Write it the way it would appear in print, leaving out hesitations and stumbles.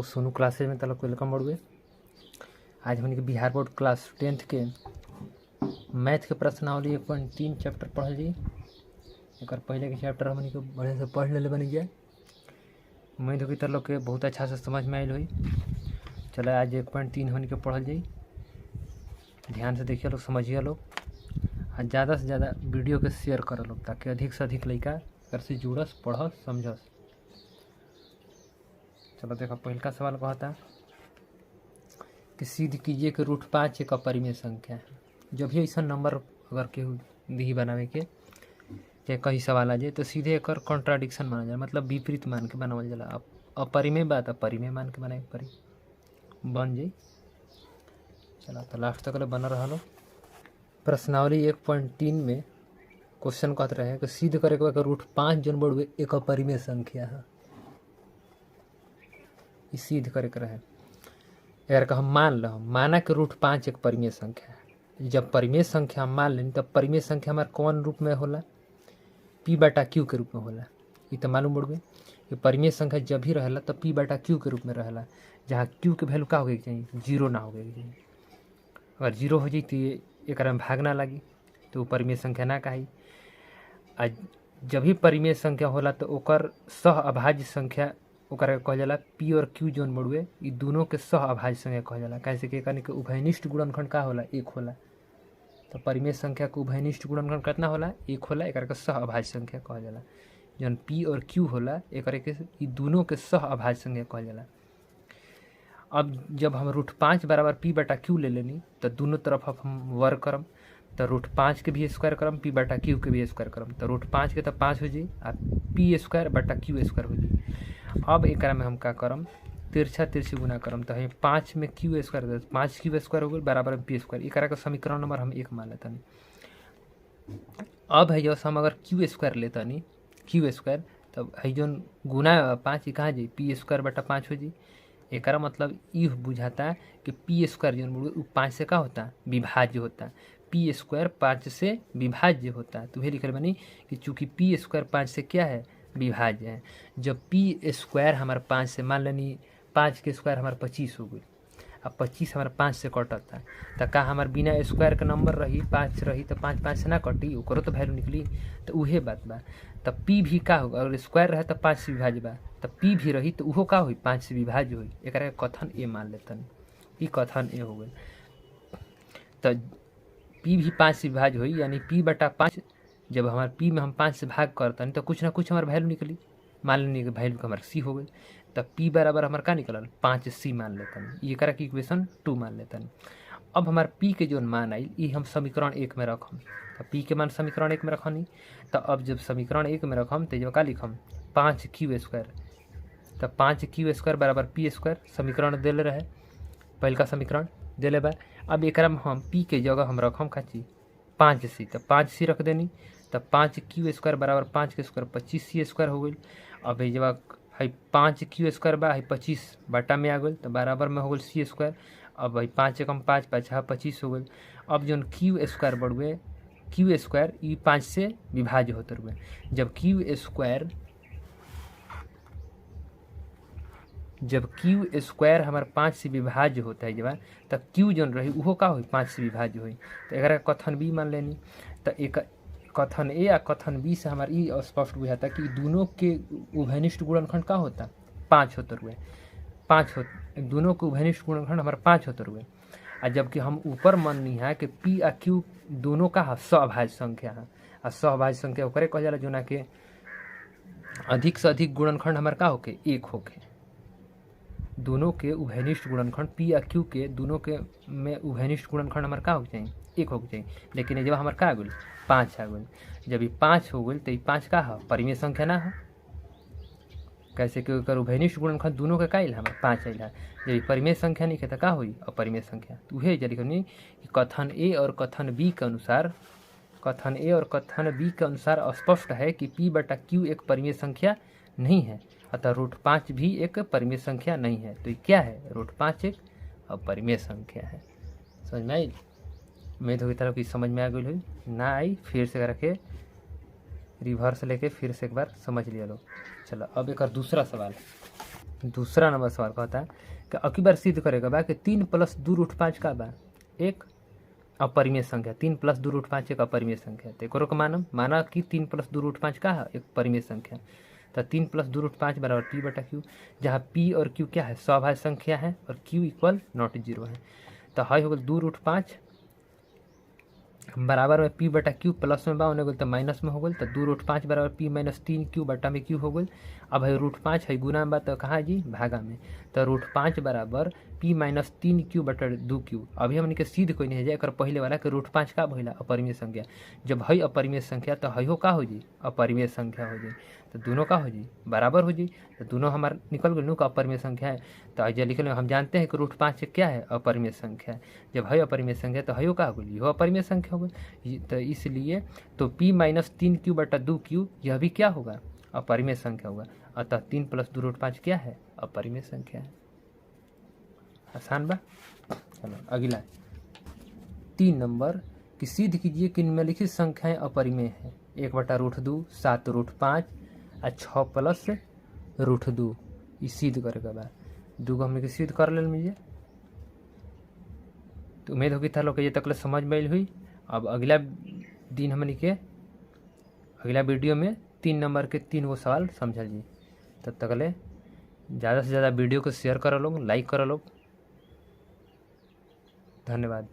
लोग सोनू क्लासेज में लोग वेलकम बढ़ुए। आज हमने के बिहार बोर्ड क्लास 10th के मैथ के प्रश्नावली 1.3 चैप्टर पढ़ल जी। एक पहले के चैप्टर हमने के बढ़िया से पढ़ ले बन गया। उम्मीद होगी लोग के बहुत अच्छा से समझ में आयल हुई। चलो आज 1.3 हमने के पढ़ल जाई। ध्यान से देखिए लोग, समझिए लोग, और ज़्यादा से ज़्यादा वीडियो के शेयर करो लोग, ताकि अधिक से अधिक लड़का कर से जुड़स, पढ़स, समझस। चलो देखो, पहला सवाल कहता कि सिद्ध कीजिए कि √5 एक अपरिमेय संख्या है। जब भी ऐसा नंबर अगर केहू दी बनावे के कहीं सवाल आ जाए तो सीधे एक कॉन्ट्राडिक्शन माना जाए, मतलब विपरीत मान के बनावल जाला। अपरिमेय बात अपरिमेय मान के बनाए परी बन जाई। चलो तो लास्ट तक बना रहा लो। प्रश्नावली 1.3 में क्वेश्चन कहते रहे कि सिद्ध करे के √5 जन बड़ुए एक अपरिमेय संख्या है। सिद्ध करे के रहे अगर का हम मान लो, माना कि √5 एक परिमेय संख्या है। जब परिमेय संख्या हम मान लें तब परिमेय संख्या हमारे कौन रूप में होला? P/Q के रूप में होला। ये तो मालूम पड़ गई कि परिमेय संख्या जब भी रहेला तब P/Q के रूप में रहेला, जहाँ Q के वैल्यू का हो गई चाहिए, 0 ना हो गई चाहिए। अगर 0 हो जाए तो एक में भाग ना लगी तो परिमेय संख्या ना कही। जब भी परिमेय संख्या होला तो ओकर सह अभाज्य संख्या ओकरा कहल जाला। P और Q जोन बड़ुए ई दोनों के सह अभाज्य संख्या कहल जाला। कैसे कि एकनी के उभयनिष्ठ गुणनखंड का होला? 1 होला। तो परिमेय संख्या के उभयनिष्ठ गुणनखंड कितना होला? 1 होला। एकरा के सह अभाज्य संख्या कहल जाला। जोन P और Q होला एकरा के ई दोनों के सह अभाज्य संख्या कहल जाला। अब जब हम √5 बराबर P/Q ले लेनी तो दोनों तरफ अब हम वर्ग करम, तो √5 के भी स्क्वायर करम, P/Q के भी स्क्वायर करम, तो √5 के तो 5 हो जाई और P²/Q² हो जाई। अब एक में हम का करम, तिरछा तिरछी गुना करम, तो 5 में Q² 5 Q² हो गई बराबर P²। एक का समीकरण नंबर हम 1 मान लेता नहीं। अब है जो हम अगर Q² लेता नहीं, Q² तब है जो गुना 5 कहाँ जाई? P²/5 हो जाई। एक मतलब ये बुझाता है कि P² जो 5 से का होता है? विभाज्य होता है। P² 5 से विभाज्य होता है। तो ये लिखल बनी कि चूंकि P² 5 से क्या है? विभाज्य है। जब P² हमारे 5 से, मान लेनी 5 के स्क्वायर हमारे 25 हो गई। अब 25 हमारे 5 से कटता है तो का हमारे बिना स्क्वायर के नंबर रही 5 रही तो 5 से ना कटी, ओकरो तो वैल्यू निकली। तो उहे बात बा। तब P भी का होगा? अगर स्क्वायर रहे तो 5 से विभाज्य बा, तब P भी रही तो उहो का हुई? 5 से विभाज्य हुई। एक कथन ए मान लेतन, ई कथन ए हो गई। तो P भी 5 से विभाज्य हुई, यानी P/5 जब हमारे P में हम 5 से भाग करतन तो कुछ ना कुछ हमारे वैल्यू निकली। मान लेनी कि वैल्यू हमारे C हो गई, तब P बराबर हमारे का निकलल? 5C मान लेतन। ये करा कि इक्वेशन 2 मान लेतन। अब हमारे P के जो मान आई ये हम समीकरण 1 में रखम। तो P के मान समीकरण 1 में रखनी। तो अब जब समीकरण 1 में रखम तो जब का लिखम? 5Q²। तो 5Q² बराबर P²। समीकरण दिले रहे, पहल का समीकरण दिले बा। अब एक हम P के जगह हम रखम का चीज? 5C। तो 5C रख देनी, तब 5Q² बराबर 5 के स्क्वायर 25C² हो गई। अब जब है 5Q² बा, है 25 बटा में आ गई तो बराबर में हो गई C²। अब भाई 5 एकम 5 5 25 हो गई। अब जो Q² बढ़ुए, Q² ये 5 से विभाज्य होते हुए, जब Q² हमारे 5 से विभाज्य होता है जब, तब Q जो रही वो का हुई? 5 से विभाज्य हुई। तो एक कथन बी मान लेनी। तो एक कथन ए या कथन बी से हमारे ये स्पष्ट बुझाता कि दोनों के उभयनिष्ठ गुणनखंड का होता? 5 होते हुए। दोनों के उभयनिष्ठ गुणनखंड हमारे 5 होते हुए। और जबकि हम ऊपर माननी है कि P और Q दोनों का सहअभाज्य संख्या है। और सहअभाज्य संख्या ओकरे कहल जाला जोना के अधिक से अधिक गुणनखंड हमारे का होके? 1 होके। दोनों के उभयनिष्ठ गुणनखंड P और Q के दोनों के में उभयनिष्ठ गुणनखंड हमारे का हो चाहिए? 1 हो चाहिए। लेकिन जब हमारे का आ गई? 5 आ गई। जब ये 5 हो गई तो ये 5 का है? परिमेय संख्या ना है। कैसे कि उभयनिष्ठ गुणनखंड दोनों के का आइल? हमारे 5 आइल है। जब ये परिमेय संख्या नहीं है तो का हुई? अपरिमेय संख्या। तो वह जरिए कथन ए और कथन बी के अनुसार स्पष्ट है कि P/Q एक परिमेय संख्या नहीं है, अतः √5 भी एक परिमेय संख्या नहीं है। तो ये क्या है? √5 एक अपरिमेय संख्या है। समझ में आई? उम्मीद होगी तरह की समझ में आ गई हुई। ना आई फिर से करके रिवर्स लेके फिर से एक बार समझ लिया लो। चलो अब एक दूसरा सवाल। दूसरा नंबर सवाल कहता है कि अकी बार सिद्ध करेगा बा कि 3 + 2√5 का बा एक अपरिमेय संख्या। 3 + 2√5 एक अपरिमेय संख्या। तो एक माना कि 3 + 2√5 का है एक परिमेय संख्या। तो 3 + 2√5 बराबर P/Q, जहाँ P और Q क्या है, स्वाभाविक संख्या है और Q = नॉट 0 है। तो है हो गल 2√5 बराबर में P/Q प्लस में बा होने गल तो माइनस में हो गल। तो 2√5 बराबर P - 3Q बटा में Q हो गल। अब है √5 है गुना में बा तो कहाँ जी, भागा में। तो √5 बराबर P - 3Q बटा 2Q। अभी हमने के सीध कोई नहीं है जाए पहले वाला कि √5 का भइला अपरिमेय संख्या। जब है अपरिमेय संख्या तो है हो का हो जी, अपरिमेय संख्या हो जी। तो दोनों का हो जी, बराबर हो जी। तो दोनों हमारे निकल गए का अपरिमेय संख्या है। तो आज लिखल हम जानते हैं कि √5 क्या है, अपरिमेय संख्या है। जब है अपरिमेय संख्या तो है का हो गई, यह अपरिमेय संख्या हो गई। तो इसलिए तो P - 3Q बटा 2Q यह भी क्या होगा, अपरिमेय संख्या होगा। अतः 3 + 2√5 क्या है, अपरिमेय संख्या है। आसान बा। चलो अगला 3 नंबर कि सिद्ध कीजिए कि निम्नलिखित संख्याएं अपरिमेय है। 1/√2, 7√5 और 6 + √2। ये सिद्ध करेगा बा। दूगो हमने के सिद्ध कर ले मुझे। तो उम्मीद होगी था लोग ये तक समझ में हुई। अब अगला दिन हमने के अगला वीडियो में 3 नंबर के 3 गो सवाल समझल जी। तब तक ले ज़्यादा से ज़्यादा वीडियो को शेयर करो लोग, लाइक करो लोग। धन्यवाद।